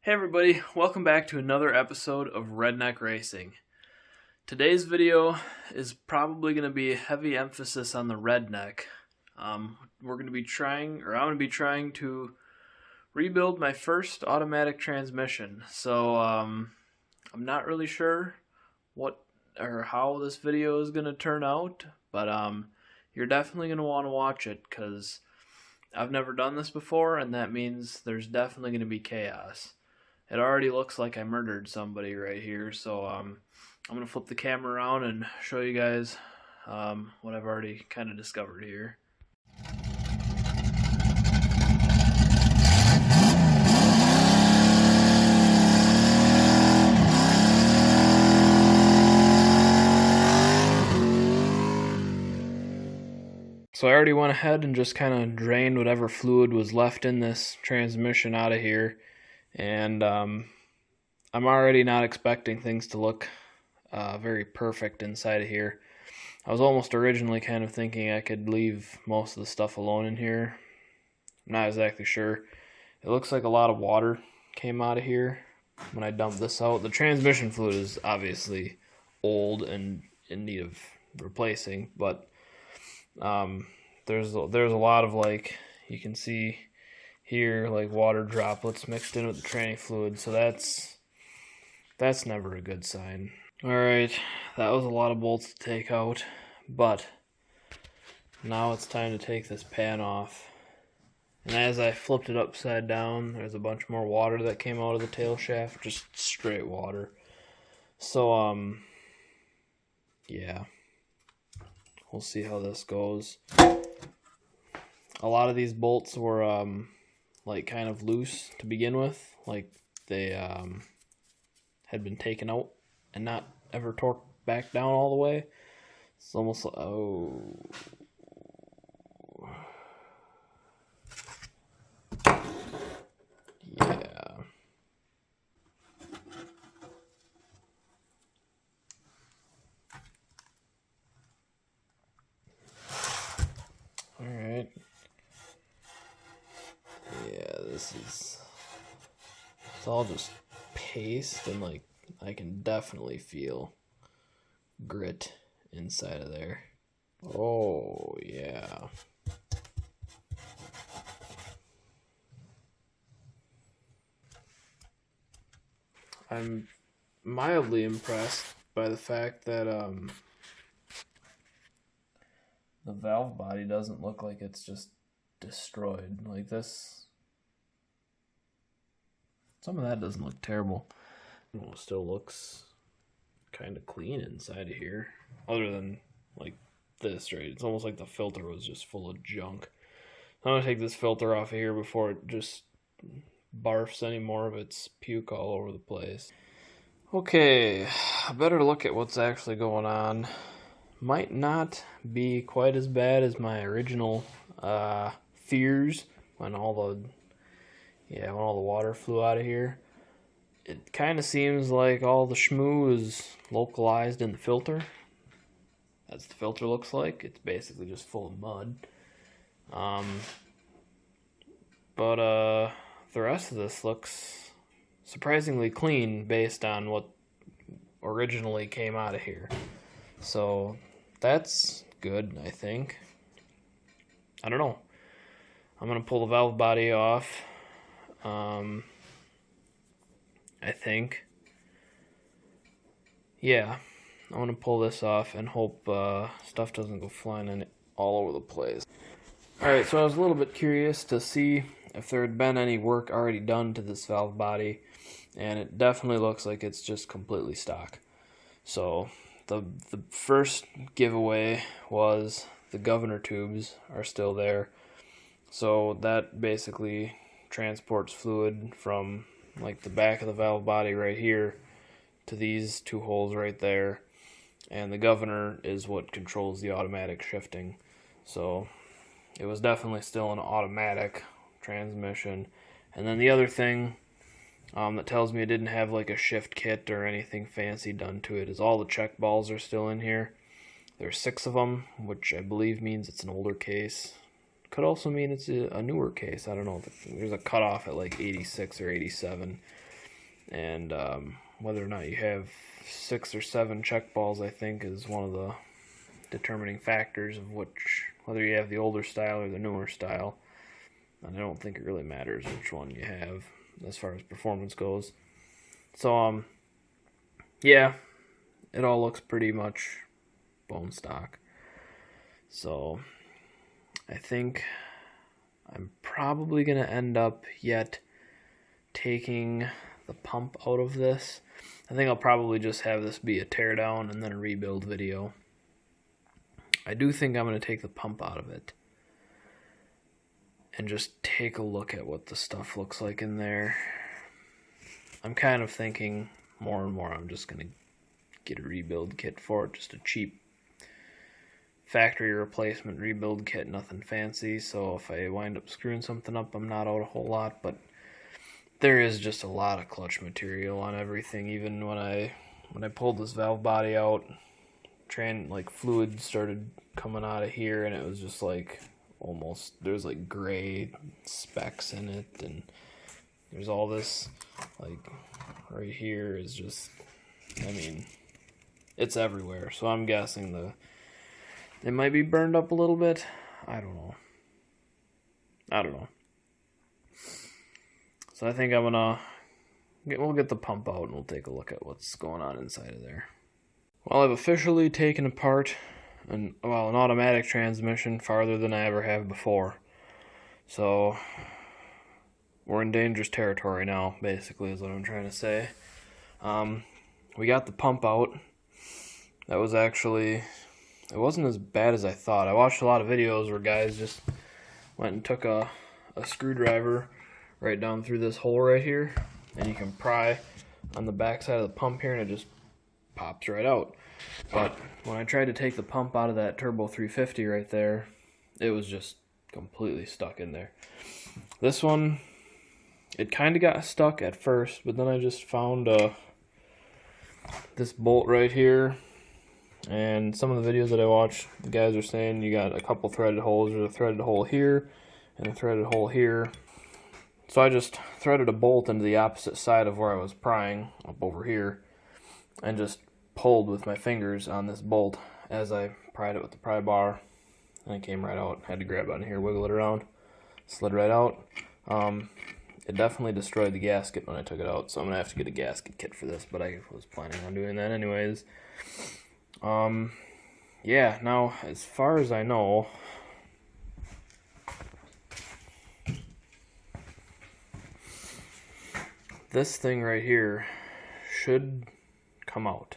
Hey everybody, welcome back to another episode of Redneck Racing. Today's video is probably going to be a heavy emphasis on the Redneck. We're going to be trying, or I'm going to be trying to rebuild my first automatic transmission. So I'm not really sure what or how this video is going to turn out, but you're definitely going to want to watch it because I've never done this before, and that means there's definitely going to be chaos. It already looks like I murdered somebody right here, so I'm going to flip the camera around and show you guys what I've already kind of discovered here. So I already went ahead and just kind of drained whatever fluid was left in this transmission out of here. And I'm already not expecting things to look very perfect inside of here. I was almost originally kind of thinking I could leave most of the stuff alone in here. I'm not exactly sure. It looks like a lot of water came out of here when I dumped this out. The transmission fluid is obviously old and in need of replacing, but there's a lot of, like, you can see here, like, water droplets mixed in with the tranny fluid, so that's never a good sign. Alright, that was a lot of bolts to take out, but now it's time to take this pan off. And as I flipped it upside down, there's a bunch more water that came out of the tail shaft, just straight water. So, yeah, we'll see how this goes. A lot of these bolts were, like, kind of loose to begin with, like they had been taken out and not ever torqued back down all the way. It's almost like, oh. Yeah. Alright. Yeah, it's all just paste, and, like, I can definitely feel grit inside of there. Oh, yeah. I'm mildly impressed by the fact that the valve body doesn't look like it's just destroyed. Like this, some of that doesn't look terrible. Well, it still looks kind of clean inside of here, other than, like, this, right? It's almost like the filter was just full of junk. I'm gonna take this filter off of here before it just barfs any more of its puke all over the place. Okay, I better look at what's actually going on. Might not be quite as bad as my original fears when all the water flew out of here. It kind of seems like all the schmoo is localized in the filter. That's the filter looks like. It's basically just full of mud. But the rest of this looks surprisingly clean based on what originally came out of here. So that's good, I think. I don't know. I'm going to pull the valve body off. I think. Yeah, I'm going to pull this off and hope stuff doesn't go flying in all over the place. Alright, so I was a little bit curious to see if there had been any work already done to this valve body, and it definitely looks like it's just completely stock. So the first giveaway was the governor tubes are still there. So that basically transports fluid from, like, the back of the valve body right here to these two holes right there, and the governor is what controls the automatic shifting. So it was definitely still an automatic transmission. And then the other thing that tells me it didn't have, like, a shift kit or anything fancy done to it is all the check balls are still in here. There's 6 of them, which I believe means it's an older case. Could also mean it's a newer case. I don't know. There's a cutoff at like 86 or 87. and whether or not you have 6 or 7 check balls, I think, is one of the determining factors of whether you have the older style or the newer style. And I don't think it really matters which one you have as far as performance goes. So, yeah, it all looks pretty much bone stock. So, I think I'm probably going to end up yet taking the pump out of this. I think I'll probably just have this be a teardown and then a rebuild video. I do think I'm going to take the pump out of it and just take a look at what the stuff looks like in there. I'm kind of thinking more and more I'm just going to get a rebuild kit for it, just a cheap factory replacement rebuild kit, nothing fancy. So if I wind up screwing something up, I'm not out a whole lot, but there is just a lot of clutch material on everything. Even when I pulled this valve body out, like fluid started coming out of here, and it was just like almost, there's like gray specks in it, and there's all this like right here is just, I mean, it's everywhere. So I'm guessing it might be burned up a little bit. I don't know. So I think we'll get the pump out and we'll take a look at what's going on inside of there. Well, I've officially taken apart an automatic transmission farther than I ever have before. So we're in dangerous territory now, basically, is what I'm trying to say. We got the pump out. That was actually, it wasn't as bad as I thought. I watched a lot of videos where guys just went and took a screwdriver right down through this hole right here, and you can pry on the back side of the pump here and it just pops right out. But when I tried to take the pump out of that Turbo 350 right there, it was just completely stuck in there. This one, it kind of got stuck at first, but then I just found this bolt right here, and some of the videos that I watched, the guys are saying you got a couple threaded holes. There's a threaded hole here and a threaded hole here. So I just threaded a bolt into the opposite side of where I was prying, up over here, and just pulled with my fingers on this bolt as I pried it with the pry bar, and it came right out. I had to grab it on here, wiggle it around, slid right out. It definitely destroyed the gasket when I took it out, so I'm going to have to get a gasket kit for this, but I was planning on doing that anyways. Yeah, now, as far as I know, this thing right here should come out.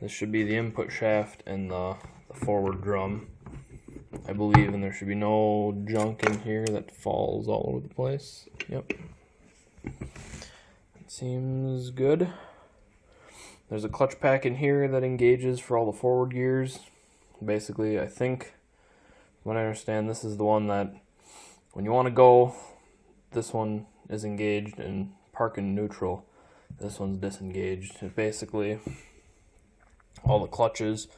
This should be the input shaft and the forward drum, I believe, and there should be no junk in here that falls all over the place. Yep. It seems good. There's a clutch pack in here that engages for all the forward gears. Basically, I think, when I understand, this is the one that, when you want to go, this one is engaged, and park in neutral, this one's disengaged. It basically, all the clutches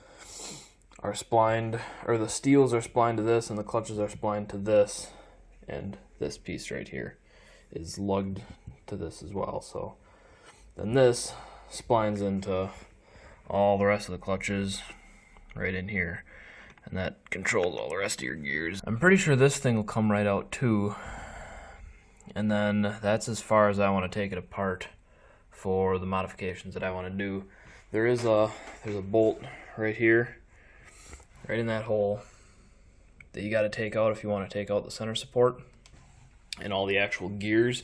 are splined, or the steels are splined to this, and the clutches are splined to this, and this piece right here is lugged to this as well. So then this splines into all the rest of the clutches right in here, and that controls all the rest of your gears. I'm pretty sure this thing will come right out too, and then that's as far as I want to take it apart for the modifications that I want to do. There's a bolt right here, right in that hole, that you got to take out if you want to take out the center support and all the actual gears.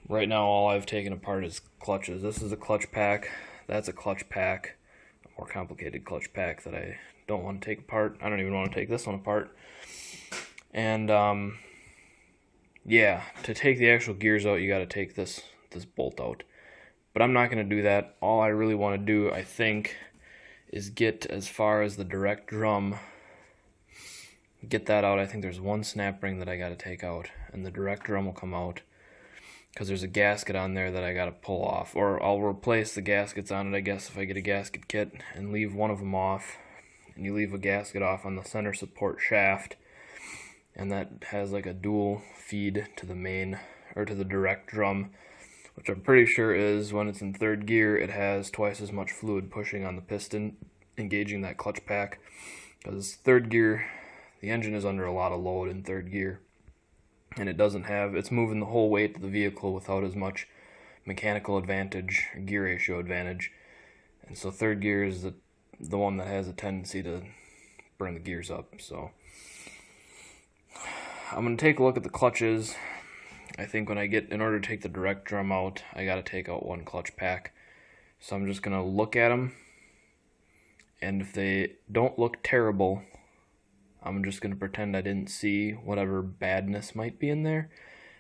Right now all I've taken apart is clutches. This is a clutch pack, that's a clutch pack, a more complicated clutch pack that I don't want to take apart. I don't even want to take this one apart. And yeah, to take the actual gears out, you got to take this bolt out. But I'm not going to do that. All I really want to do, I think, is get as far as the direct drum, get that out. I think there's one snap ring that I got to take out, and the direct drum will come out, because there's a gasket on there that I got to pull off. Or I'll replace the gaskets on it, I guess, if I get a gasket kit, and leave one of them off. And you leave a gasket off on the center support shaft, and that has like a dual feed to the main, or to the direct drum. which I'm pretty sure is when it's in third gear, it has twice as much fluid pushing on the piston, engaging that clutch pack. Because third gear, the engine is under a lot of load in third gear, and it's moving the whole weight of the vehicle without as much mechanical advantage, gear ratio advantage. And so third gear is the one that has a tendency to burn the gears up. So I'm going to take a look at the clutches. I think in order to take the direct drum out, I got to take out one clutch pack. So I'm just going to look at them, and if they don't look terrible, I'm just going to pretend I didn't see whatever badness might be in there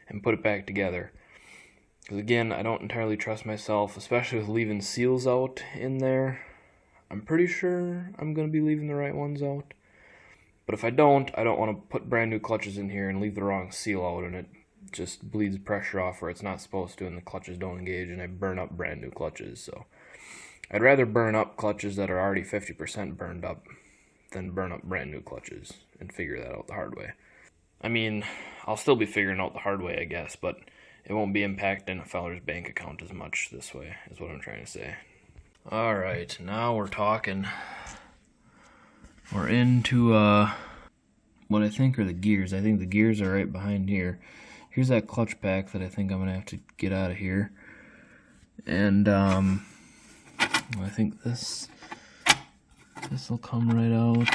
and put it back together. Because again, I don't entirely trust myself, especially with leaving seals out in there. I'm pretty sure I'm going to be leaving the right ones out. But if I don't want to put brand new clutches in here and leave the wrong seal out, and it just bleeds pressure off where it's not supposed to, and the clutches don't engage, and I burn up brand new clutches. So I'd rather burn up clutches that are already 50% burned up than burn up brand new clutches and figure that out the hard way. I mean, I'll still be figuring out the hard way, I guess, but it won't be impacting a feller's bank account as much this way, is what I'm trying to say. Alright, now we're talking. We're into what I think are the gears. I think the gears are right behind here. Here's that clutch pack that I think I'm going to have to get out of here. And I think this will come right out.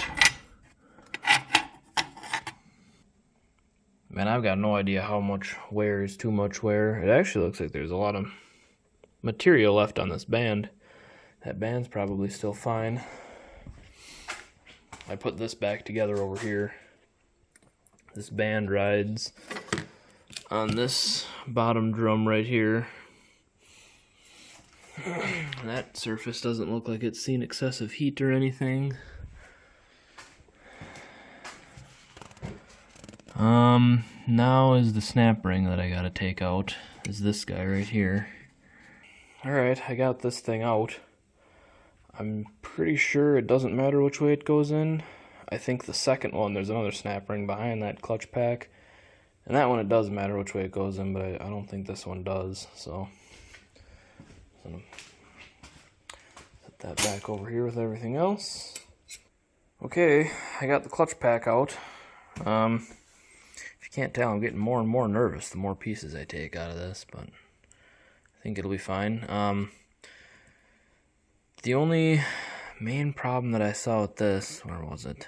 Man, I've got no idea how much wear is too much wear. It actually looks like there's a lot of material left on this band. That band's probably still fine. I put this back together over here. This band rides on this bottom drum right here. That surface doesn't look like it's seen excessive heat or anything. Now is the snap ring that I gotta take out, is this guy right here. Alright, I got this thing out. I'm pretty sure it doesn't matter which way it goes in. I think the second one, there's another snap ring behind that clutch pack. And that one, it does matter which way it goes in, but I don't think this one does. So, I'm gonna put that back over here with everything else. Okay, I got the clutch pack out. If you can't tell, I'm getting more and more nervous the more pieces I take out of this, but I think it'll be fine. The only main problem that I saw with this, where was it?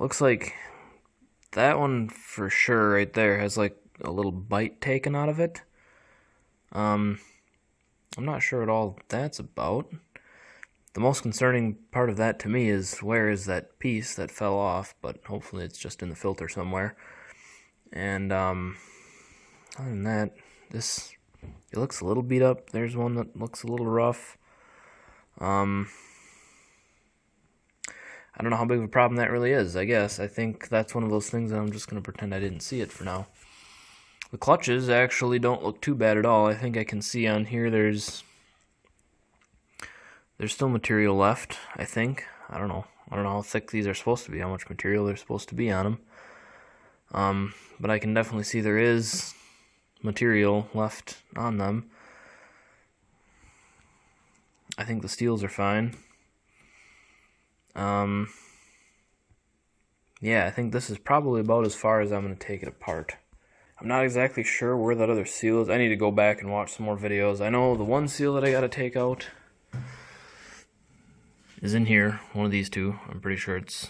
Looks like that one for sure right there has like a little bite taken out of it. I'm not sure what all that's about. The most concerning part of that to me is where is that piece that fell off, but hopefully it's just in the filter somewhere. And other than that, it looks a little beat up. There's one that looks a little rough. I don't know how big of a problem that really is, I guess. I think that's one of those things that I'm just going to pretend I didn't see it for now. The clutches actually don't look too bad at all. I think I can see on here there's still material left, I think. I don't know how thick these are supposed to be, how much material there's supposed to be on them. But I can definitely see there is material left on them. I think the steels are fine. Yeah, I think this is probably about as far as I'm going to take it apart. I'm not exactly sure where that other seal is. I need to go back and watch some more videos. I know the one seal that I got to take out is in here, one of these two. I'm pretty sure it's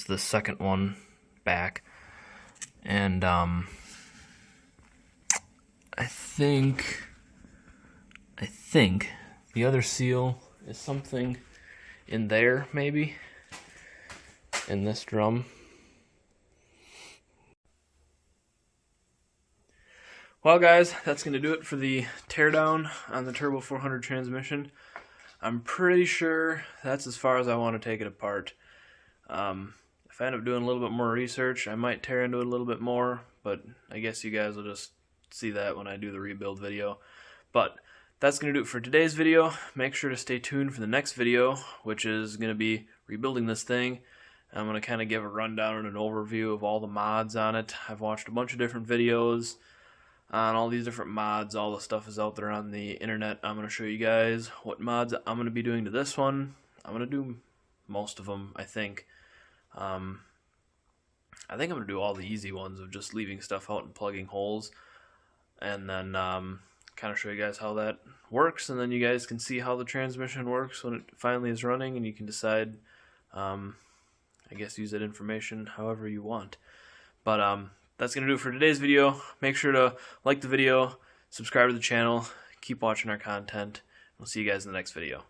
the second one back. And I think the other seal is something in there, maybe, in this drum. Well guys, that's going to do it for the teardown on the Turbo 400 transmission. I'm pretty sure that's as far as I want to take it apart. If I end up doing a little bit more research, I might tear into it a little bit more, but I guess you guys will just see that when I do the rebuild video. But that's going to do it for today's video. Make sure to stay tuned for the next video, which is going to be rebuilding this thing. I'm going to kind of give a rundown and an overview of all the mods on it. I've watched a bunch of different videos. on all these different mods. All the stuff is out there on the internet. I'm going to show you guys what mods I'm going to be doing to this one. I'm going to do most of them, I think. I think I'm going to do all the easy ones of just leaving stuff out and plugging holes. And then kind of show you guys how that works. And then you guys can see how the transmission works when it finally is running. And you can decide, I guess, use that information however you want. But that's going to do it for today's video. Make sure to like the video, subscribe to the channel, keep watching our content. We'll see you guys in the next video.